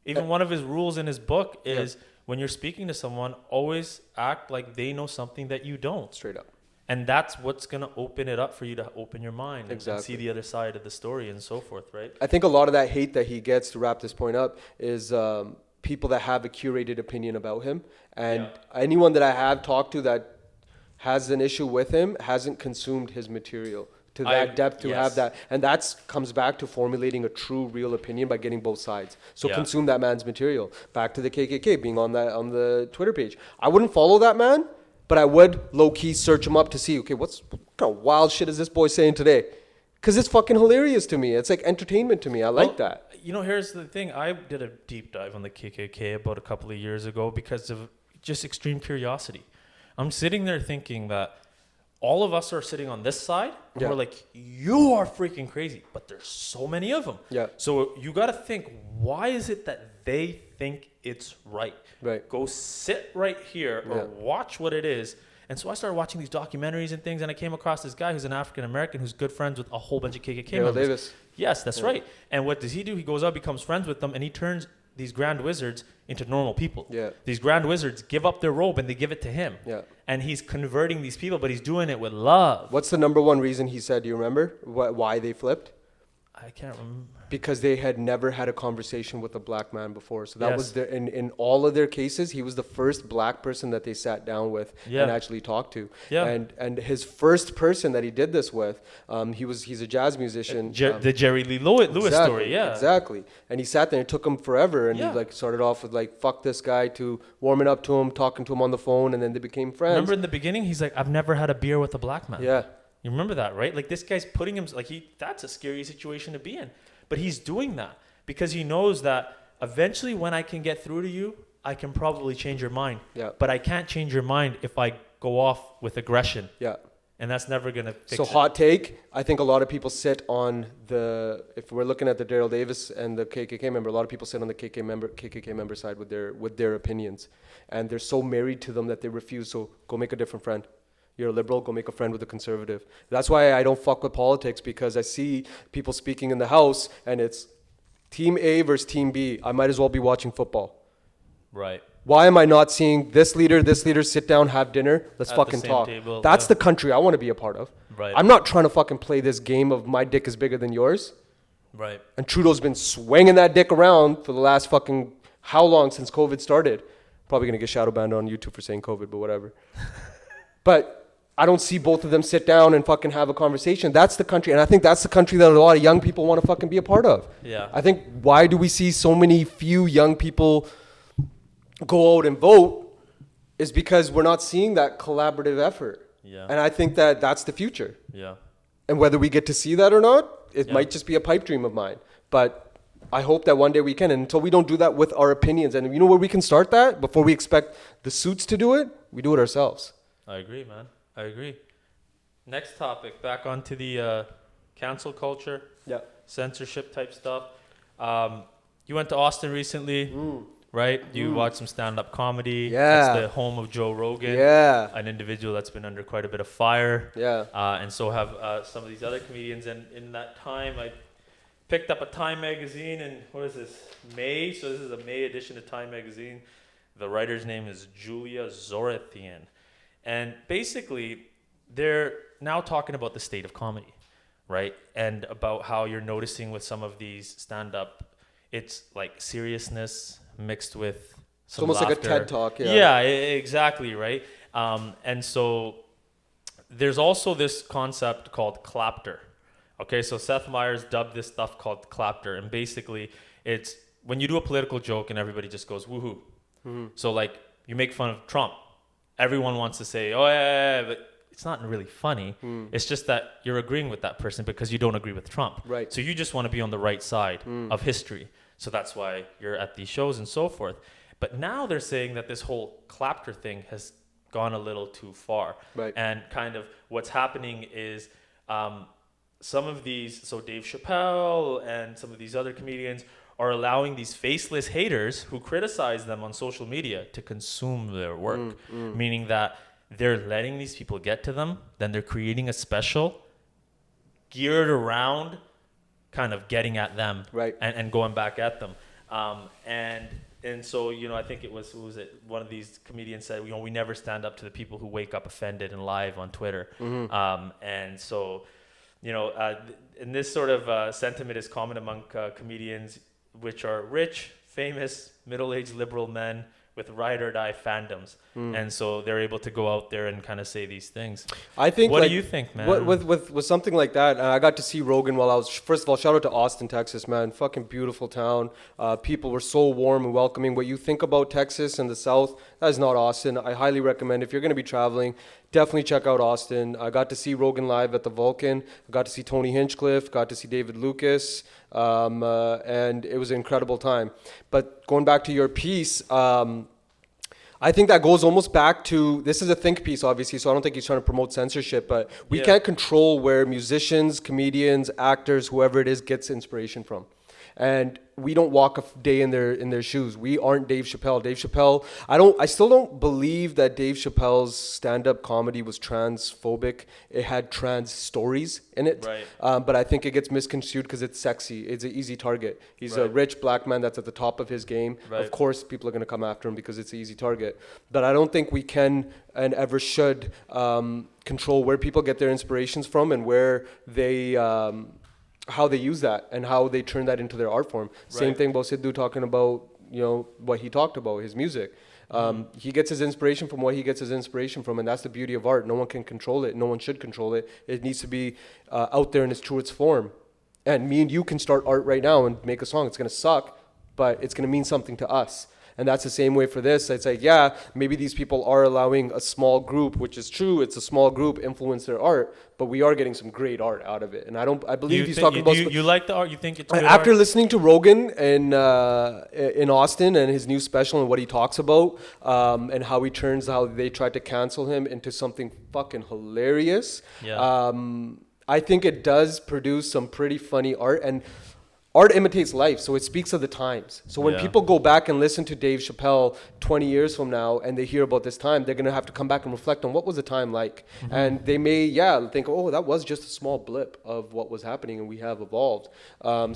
Even one of his rules in his book is when you're speaking to someone, always act like they know something that you don't. Straight up. And that's what's going to open it up for you to open your mind Exactly. and see the other side of the story and so forth, right? I think a lot of that hate that he gets, to wrap this point up, is people that have a curated opinion about him. And anyone that I have talked to that has an issue with him hasn't consumed his material to that depth to have that. And that comes back to formulating a true, real opinion by getting both sides. So consume that man's material. Back to the KKK being on the Twitter page. I wouldn't follow that man, but I would low-key search him up to see, okay, what kind of wild shit is this boy saying today? Because it's fucking hilarious to me. It's like entertainment to me. I like that. You know, here's the thing. I did a deep dive on the KKK about a couple of years ago because of just extreme curiosity. I'm sitting there thinking that all of us are sitting on this side. And we're like, you are freaking crazy. But there's so many of them. Yeah. So you got to think, why is it that they think it's right? Right. Go sit right here or watch what it is. And so I started watching these documentaries and things, and I came across this guy who's an African-American who's good friends with a whole bunch of KKK members. Davis. Yes, that's right. And what does he do? He goes out, becomes friends with them, and he turns these grand wizards into normal people. Yeah. These grand wizards give up their robe and they give it to him. Yeah. And he's converting these people, but he's doing it with love. What's the number one reason he said? Do you remember why they flipped? I can't remember. Because they had never had a conversation with a black man before. So that was in all of their cases, he was the first black person that they sat down with and actually talked to. Yeah. And his first person that he did this with, he's a jazz musician. The Jerry Lee Lewis story, yeah. Exactly. And he sat there and it took him forever. And he like started off with like, fuck this guy, to warming up to him, talking to him on the phone, and then they became friends. Remember in the beginning, he's like, I've never had a beer with a black man. Yeah. You remember that, right? Like this guy's putting him, that's a scary situation to be in. But he's doing that because he knows that eventually when I can get through to you, I can probably change your mind. Yeah. But I can't change your mind if I go off with aggression. Yeah. And that's never going to fix it. So hot take, I think a lot of people sit on if we're looking at the Daryl Davis and the KKK member, a lot of people sit on the KKK member side with their opinions. And they're so married to them that they refuse. So go make a different friend. You're a liberal, go make a friend with a conservative. That's why I don't fuck with politics, because I see people speaking in the House and it's Team A versus Team B. I might as well be watching football. Right. Why am I not seeing this leader sit down, have dinner, let's fucking talk. Table, That's the country I want to be a part of. Right. I'm not trying to fucking play this game of my dick is bigger than yours. Right. And Trudeau's been swinging that dick around for the last fucking how long since COVID started. Probably going to get shadow banned on YouTube for saying COVID, but whatever. But I don't see both of them sit down and fucking have a conversation. That's the country. And I think that's the country that a lot of young people want to fucking be a part of. Yeah. I think why do we see so many few young people go out and vote is because we're not seeing that collaborative effort. Yeah. And I think that that's the future. Yeah. And whether we get to see that or not, it might just be a pipe dream of mine. But I hope that one day we can. And until we don't do that with our opinions, and you know where we can start that? Before we expect the suits to do it, we do it ourselves. I agree, man. I agree. Next topic, back onto the cancel culture, censorship type stuff. You went to Austin recently, right? You watched some stand-up comedy. Yeah. It's the home of Joe Rogan. Yeah. An individual that's been under quite a bit of fire. Yeah. And so have some of these other comedians. And in that time, I picked up a Time magazine in, what is this, May? So this is a May edition of Time magazine. The writer's name is Julia Zorathian. And basically, they're now talking about the state of comedy, right? And about how you're noticing with some of these stand-up, it's like seriousness mixed with some almost laughter. like a TED Talk, Yeah, exactly, right? And so there's also this concept called clapter. Okay, so Seth Meyers dubbed this stuff called clapter. And basically, it's when you do a political joke and everybody just goes, woohoo. Mm-hmm. So like, you make fun of Trump. Everyone wants to say, oh, yeah, but it's not really funny. It's just that you're agreeing with that person because you don't agree with Trump. Right. So you just want to be on the right side of history. So that's why you're at these shows and so forth. But now they're saying that this whole clapter thing has gone a little too far. Right. And kind of what's happening is some of these, so Dave Chappelle and some of these other comedians are allowing these faceless haters who criticize them on social media to consume their work, meaning that they're letting these people get to them, then they're creating a special geared around kind of getting at them right. and going back at them. And and so, I think it was, who was it? One of these comedians said, we never stand up to the people who wake up offended and live on Twitter. And so, and this sort of sentiment is common among comedians, which are rich, famous, middle-aged liberal men with ride or die fandoms. And so they're able to go out there and kind of say these things. I think, what do you think, man? With something like that, I got to see Rogan while I was, first of all, shout out to Austin, Texas, man. Fucking beautiful town. People were so warm and welcoming. What you think about Texas and the South, that is not Austin. I highly recommend, if you're going to be traveling, definitely check out Austin. I got to see Rogan live at the Vulcan. I got to see Tony Hinchcliffe, got to see David Lucas, and it was an incredible time. But going back to your piece, I think that goes almost back to, this is a think piece, obviously, so I don't think he's trying to promote censorship, but we can't control where musicians, comedians, actors, whoever it is, gets inspiration from. And we don't walk a day in their shoes. We aren't Dave Chappelle. Dave Chappelle, I still don't believe that Dave Chappelle's stand-up comedy was transphobic. It had trans stories in it. Right. But I think it gets misconstrued because it's sexy. It's an easy target. He's a rich black man that's at the top of his game. Right. Of course, people are going to come after him because it's an easy target. But I don't think we can and ever should control where people get their inspirations from and where they... how they use that and how they turn that into their art form. Same thing about Sidhu talking about, what he talked about, his music. He gets his inspiration from what he gets his inspiration from, and that's the beauty of art. No one can control it. No one should control it. It needs to be out there in its truest form. And me and you can start art right now and make a song. It's going to suck, but it's going to mean something to us. And that's the same way for this. It's like, yeah, maybe these people are allowing a small group, which is true. It's a small group influence their art, but we are getting some great art out of it. And I believe he's talking about. You like the art? You think it's good after art? Listening to Rogan in Austin and his new special and what he talks about, and how they tried to cancel him into something fucking hilarious. Yeah. I think it does produce some pretty funny art, and art imitates life, so it speaks of the times. So when people go back and listen to Dave Chappelle 20 years from now and they hear about this time, they're going to have to come back and reflect on what was the time like. And they may, think, oh, that was just a small blip of what was happening and we have evolved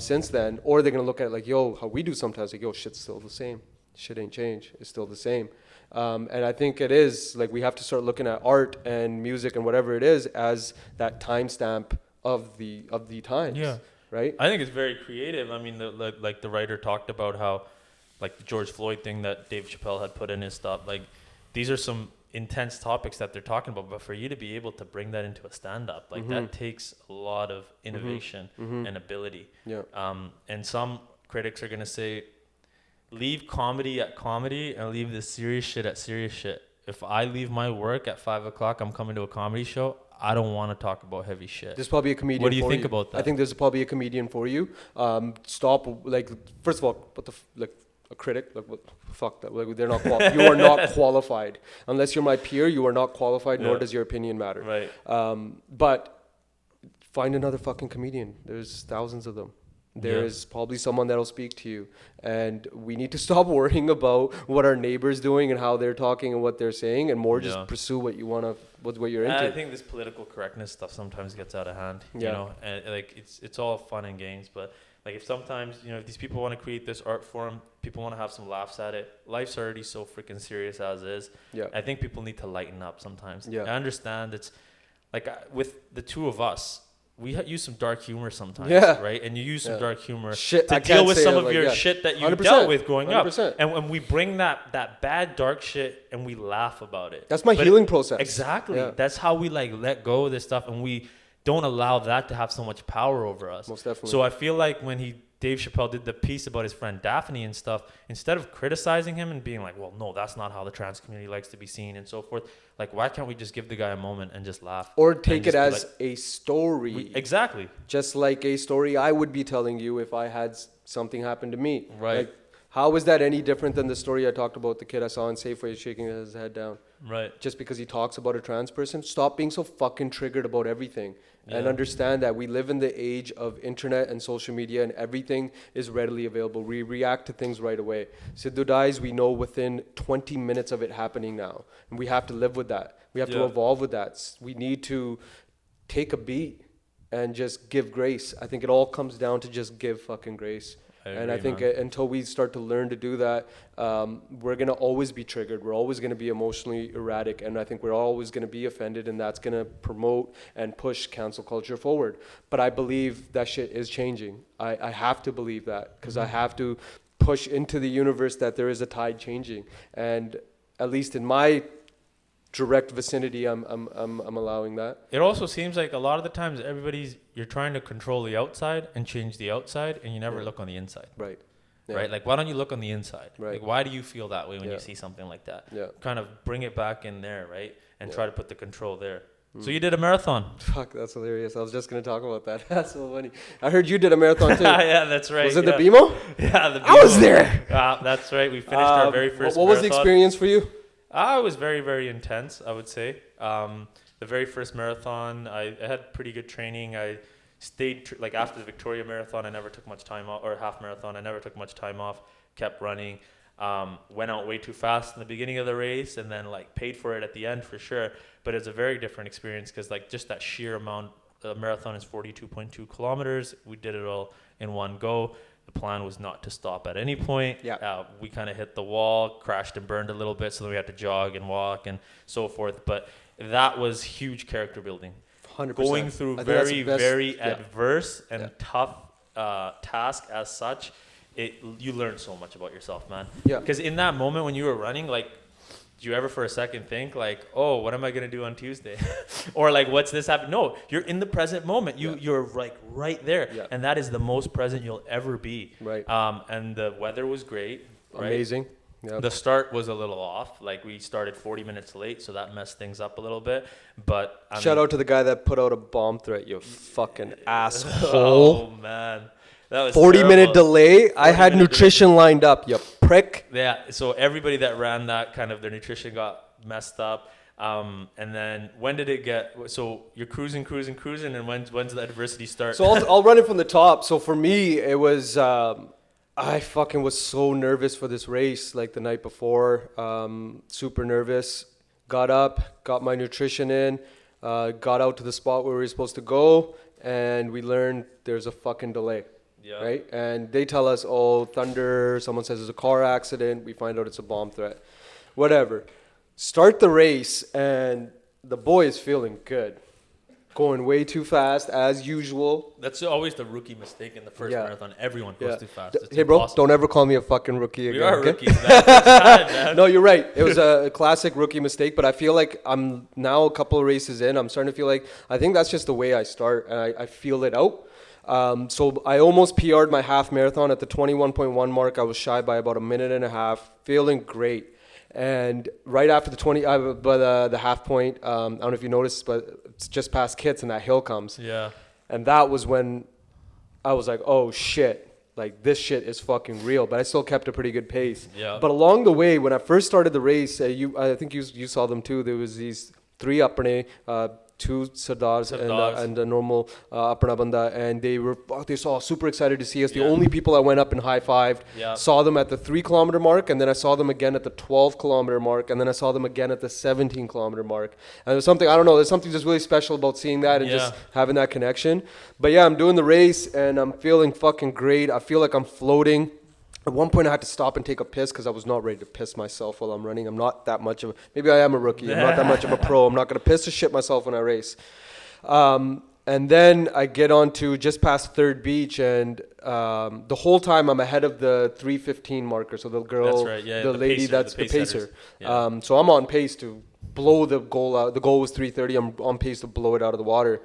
since then. Or they're going to look at it like, yo, how we do sometimes, like, yo, shit's still the same. Shit ain't changed. It's still the same. And I think it is, like, we have to start looking at art and music and whatever it is as that timestamp of the times. Yeah. Right? I think it's very creative. I mean, like the writer talked about how, like the George Floyd thing that Dave Chappelle had put in his stuff. Like, these are some intense topics that they're talking about. But for you to be able to bring that into a stand-up, like that takes a lot of innovation and ability. Yeah. And some critics are gonna say, leave comedy at comedy and leave the serious shit at serious shit. If I leave my work at 5 o'clock, I'm coming to a comedy show. I don't want to talk about heavy shit. There's probably a comedian. What do you think about that? I think there's probably a comedian for you. Stop. Like, first of all, a critic. Like, what? Fuck that. Like, they're not. You are not qualified unless you're my peer. You are not qualified. Nor does your opinion matter. Right. But find another fucking comedian. There's thousands of them. There is probably someone that'll speak to you, and we need to stop worrying about what our neighbor's doing and how they're talking and what they're saying, and more just pursue what you want to, what you're into. I think this political correctness stuff sometimes gets out of hand. You know, and like it's all fun and games, but like if sometimes if these people want to create this art form, people want to have some laughs at it. Life's already so freaking serious as is. Yeah, I think people need to lighten up sometimes. Yeah, I understand it's like with the two of us. We use some dark humor sometimes, right? And you use some dark humor to deal with some of your shit that you dealt with growing 100%. Up. And when we bring that bad dark shit and we laugh about it. That's my healing process. Exactly. Yeah. That's how we like let go of this stuff, and we don't allow that to have so much power over us. Most definitely. So I feel like when Dave Chappelle did the piece about his friend Daphne and stuff, instead of criticizing him and being like, well, no, that's not how the trans community likes to be seen and so forth. Like, why can't we just give the guy a moment and just laugh? Or take it as a story. Exactly. Just like a story I would be telling you if I had something happen to me. Right. Like, how is that any different than the story I talked about, the kid I saw in Safeway shaking his head down? Right. Just because he talks about a trans person? Stop being so fucking triggered about everything. And understand that we live in the age of internet and social media, and everything is readily available. We react to things right away. Sidhu dies, we know within 20 minutes of it happening now. And we have to live with that. We have to evolve with that. We need to take a beat and just give grace. I think it all comes down to just give fucking grace. I think until we start to learn to do that, we're going to always be triggered. We're always going to be emotionally erratic. And I think we're always going to be offended. And that's going to promote and push cancel culture forward. But I believe that shit is changing. I have to believe that because I have to push into the universe that there is a tide changing. And at least in my direct vicinity, I'm allowing that. It also seems like a lot of the times you're trying to control the outside and change the outside, and you never look on the inside. Right. Right. Like, why don't you look on the inside? Right. Like, why do you feel that way when you see something like that? Yeah. Kind of bring it back in there, right? And try to put the control there. So you did a marathon. Fuck, that's hilarious. I was just going to talk about that. That's so funny. I heard you did a marathon too. Yeah, that's right. Was it the BMO? Yeah, the BMO. I was there. That's right. We finished our very first What was the experience for you? It was very, very intense, I would say. The very first marathon, I had pretty good training. I stayed, like after the Victoria Marathon, I never took much time off, or half marathon, I never took much time off, kept running. Went out way too fast in the beginning of the race and then like paid for it at the end for sure. But it's a very different experience because like just that sheer amount, the marathon is 42.2 kilometers. We did it all in one go. The plan was not to stop at any point. Yeah. We kind of hit the wall, crashed and burned a little bit. So then we had to jog and walk and so forth. But that was huge character building. 100%. Going through very adverse and tough task as such. You learn so much about yourself, man. Yeah. Because in that moment when you were running, like, do you ever for a second think like, oh, what am I gonna do on Tuesday, or like, what's this happen? No, you're in the present moment. You're like right there, and that is the most present you'll ever be. Right. And the weather was great. Right? Amazing. Yep. The start was a little off. Like we started 40 minutes late, so that messed things up a little bit. But shout out to the guy that put out a bomb threat. You fucking asshole. Oh man. That was 40-minute delay. I had nutrition lined up, you prick. Yeah, so everybody that ran that, kind of their nutrition got messed up. And then when did it get, so you're cruising, and when's the adversity start? So I'll run it from the top. So for me, it was, I fucking was so nervous for this race, like the night before, super nervous. Got up, got my nutrition in, got out to the spot where we were supposed to go, and we learned there's a fucking delay. Yeah. Right? And they tell us, oh, thunder, someone says it's a car accident. We find out it's a bomb threat. Whatever. Start the race, and the boy is feeling good. Going way too fast, as usual. That's always the rookie mistake in the first marathon. Everyone goes too fast. It's hey, bro, don't ever call me a fucking rookie again. We are rookies, man. Man. No, you're right. It was a classic rookie mistake, but I feel like I'm now a couple of races in. I'm starting to feel like, I think that's just the way I start, and I feel it out. So I almost PR'd my half marathon at the 21.1 mark. I was shy by about a minute and a half, feeling great. And right after the half point, I don't know if you noticed, but it's just past Kits and that hill comes. Yeah. And that was when I was like, oh shit, like this shit is fucking real. But I still kept a pretty good pace. Yeah. But along the way, when I first started the race, I think you saw them too. There was these 3 Apne, 2 Sardars and a normal Apna Banda, and they saw super excited to see us. The only people I went up and high-fived, saw them at the 3-kilometer mark, and then I saw them again at the 12-kilometer mark, and then I saw them again at the 17-kilometer mark. And there's something, I don't know, there's something just really special about seeing that and just having that connection. But yeah, I'm doing the race, and I'm feeling fucking great. I feel like I'm floating. At one point, I had to stop and take a piss because I was not ready to piss myself while I'm running. I'm not that much of maybe I am a rookie. I'm not that much of a pro. I'm not going to piss or shit myself when I race. And then I get on to just past Third Beach, and the whole time I'm ahead of the 3:15 marker. So the girl, the lady pacer, that's the pacer. Yeah. So I'm on pace to blow the goal out. The goal was 3:30. I'm on pace to blow it out of the water.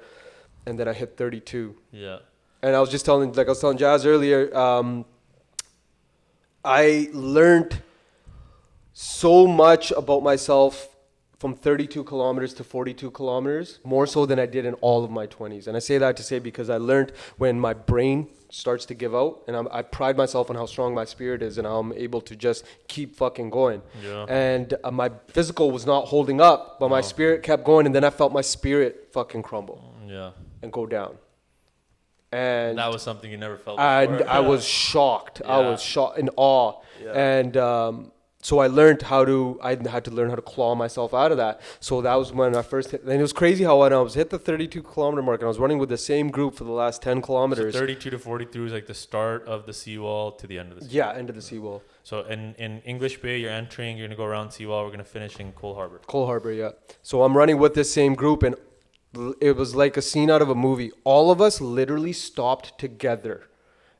And then I hit 32. Yeah. And I was telling Jazz earlier, I learned so much about myself from 32 kilometers to 42 kilometers, more so than I did in all of my 20s. And I say that to say because I learned when my brain starts to give out, and I pride myself on how strong my spirit is and how I'm able to just keep fucking going. Yeah. And my physical was not holding up, but my spirit kept going, and then I felt my spirit fucking crumble and go down. And that was something you never felt before. And I was shocked. I was shocked in awe. Yeah. And So I had to learn how to claw myself out of that. So that was when I first hit, and it was crazy how when I was hit the 32 kilometer mark and I was running with the same group for the last 10 kilometers. So 32 to 43 is like the start of the seawall to the end of the seawall. Yeah, end of the seawall. So in English Bay, you're entering, you're going to go around seawall, we're going to finish in Cole Harbour. Cole Harbour, yeah. So I'm running with this same group, and it was like a scene out of a movie. All of us literally stopped together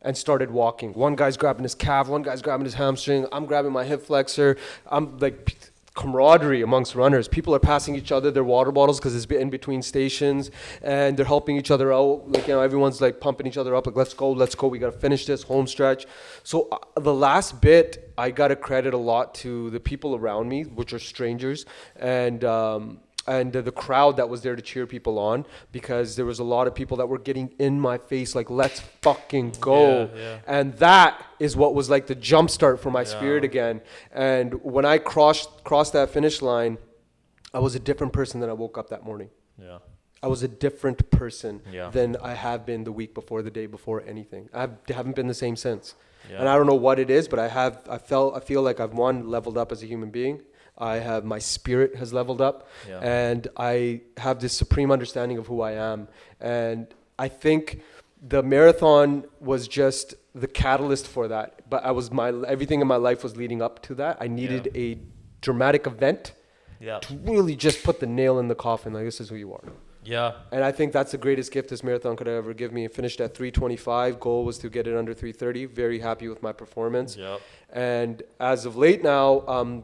and started walking. One guy's grabbing his calf, one guy's grabbing his hamstring, I'm grabbing my hip flexor. I'm like camaraderie amongst runners. People are passing each other their water bottles because it's in between stations, and they're helping each other out. Like, you know, everyone's like pumping each other up, like, let's go, we got to finish this home stretch. So the last bit, I got to credit a lot to the people around me, which are strangers, and the crowd that was there to cheer people on, because there was a lot of people that were getting in my face like, let's fucking go. Yeah. And that is what was like the jump start for my spirit again. And when I crossed that finish line, I was a different person than I woke up that morning. Yeah. I was a different person than I have been the week before, the day before, anything. I haven't been the same since. Yeah. And I don't know what it is, but I feel like I've leveled up as a human being. My spirit has leveled up, and I have this supreme understanding of who I am. And I think the marathon was just the catalyst for that. But everything in my life was leading up to that. I needed a dramatic event to really just put the nail in the coffin. Like, this is who you are. Yeah. And I think that's the greatest gift this marathon could ever give me. I finished at 3:25. Goal was to get it under 3:30. Very happy with my performance. Yep. And as of late now,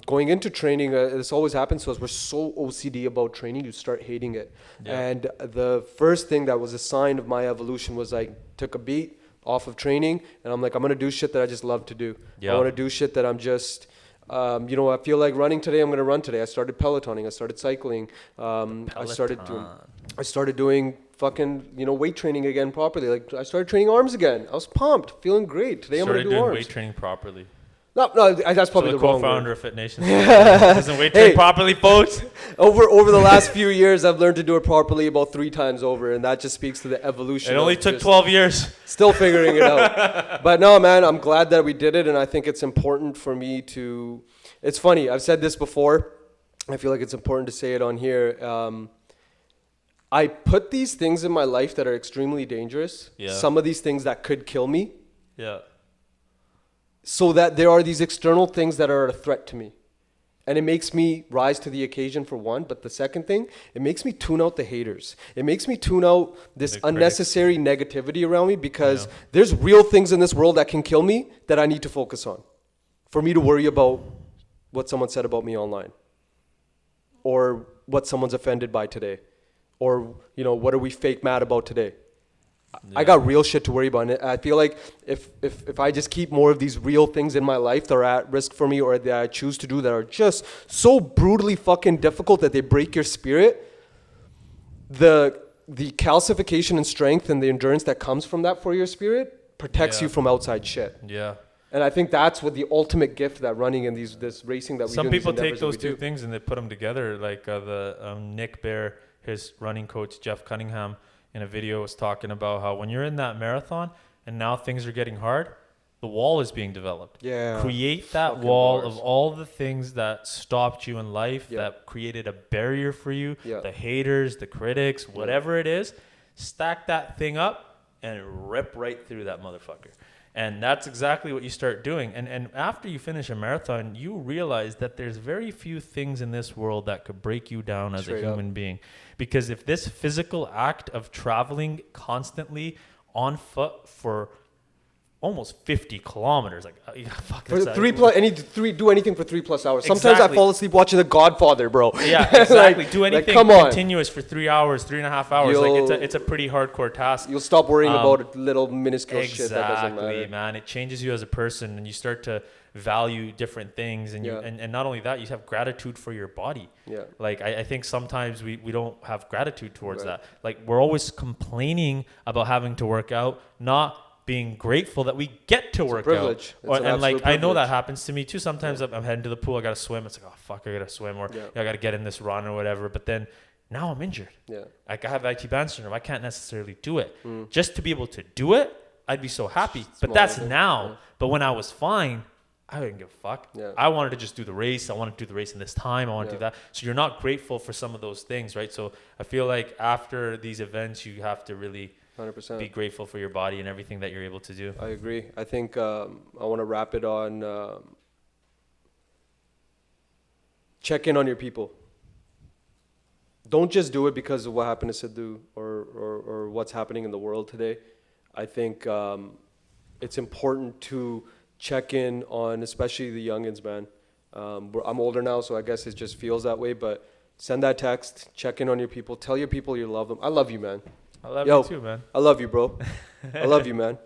going into training, this always happens to us. We're so OCD about training, you start hating it. Yeah. And the first thing that was a sign of my evolution was I took a beat off of training, and I'm like, I'm going to do shit that I just love to do. I want to do shit that I'm just... I feel like running today, I'm going to run today. I started Pelotoning. I started cycling. I started doing fucking, weight training again properly. Like, I started training arms again. I was pumped, feeling great. Today I'm going to do arms. Started doing weight training properly. No, that's probably the wrong word. Co-founder of Fit Nation doesn't weight train properly, folks. Over the last few years, I've learned to do it properly about 3 times over, and that just speaks to the evolution. It only took 12 years. Still figuring it out. But no, man, I'm glad that we did it, and I think it's important for me to... It's funny, I've said this before. I feel like it's important to say it on here. I put these things in my life that are extremely dangerous. Yeah. Some of these things that could kill me. Yeah. So that there are these external things that are a threat to me. And it makes me rise to the occasion, for one. But the second thing, it makes me tune out the haters. It makes me tune out this unnecessary negativity around me, because there's real things in this world that can kill me that I need to focus on. For me to worry about what someone said about me online, or what someone's offended by today, or, what are we fake mad about today? Yeah. I got real shit to worry about. And I feel like if I just keep more of these real things in my life that are at risk for me, or that I choose to do that are just so brutally fucking difficult that they break your spirit, the calcification and strength and the endurance that comes from that for your spirit protects you from outside shit. Yeah. And I think that's what the ultimate gift that running in this racing that we do. Some people take those two things and they put them together. Like Nick Bear, his running coach, Jeff Cunningham, in a video was talking about how when you're in that marathon and now things are getting hard, the wall is being developed. Yeah. Create that fucking wall of all the things that stopped you in life, that created a barrier for you, the haters, the critics, whatever it is. Stack that thing up and rip right through that motherfucker. And that's exactly what you start doing. And after you finish a marathon, you realize that there's very few things in this world that could break you down as a human being. Because if this physical act of traveling constantly on foot for almost 50 kilometers, like for do anything for 3+ hours. Sometimes I fall asleep watching The Godfather, bro. Yeah, exactly. Do anything continuous for 3 hours, 3.5 hours. It's a pretty hardcore task. You'll stop worrying about little minuscule shit that doesn't matter. Exactly, man. It changes you as a person, and you start to value different things, and and not only that, you have gratitude for your body. Yeah. Like I think sometimes we don't have gratitude towards that. Like, we're always complaining about having to work out, not being grateful that we get to work out. And like, I know that happens to me too. Sometimes I'm heading to the pool, I gotta swim. It's like, oh fuck, I gotta swim, or I gotta get in this run or whatever. But then now I'm injured. Yeah. Like, I have IT band syndrome. I can't necessarily do it. Just to be able to do it, I'd be so happy. But that's now. But when I was fine, I didn't give a fuck. Yeah. I wanted to just do the race. I want to do the race in this time. I want to do that. So you're not grateful for some of those things, right? So I feel like after these events, you have to really 100%. be grateful for your body and everything that you're able to do. I agree. I think I want to wrap it on check in on your people. Don't just do it because of what happened to Sidhu or what's happening in the world today. I think it's important to check in on, especially the youngins, man. I'm older now, so I guess it just feels that way. But send that text, check in on your people, tell your people you love them. I love you, man. I love you too, man. I love you, bro. I love you, man.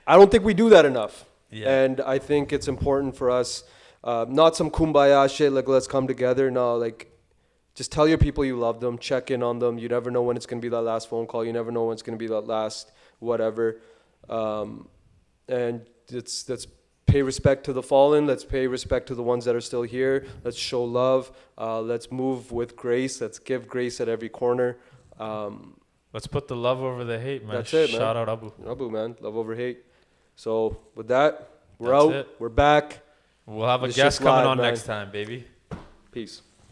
I don't think we do that enough. Yeah. And I think it's important for us, not some kumbaya shit, like let's come together. No, like just tell your people you love them, check in on them. You never know when it's going to be that last phone call. You never know when it's going to be that last whatever. And let's pay respect to the fallen. Let's pay respect to the ones that are still here. Let's show love. Let's move with grace. Let's give grace at every corner. Let's put the love over the hate, man. That's it, man. Shout out Abu. Abu, man. Love over hate. So with that, we're out. We're back. We'll have a guest coming on next time, baby. Peace.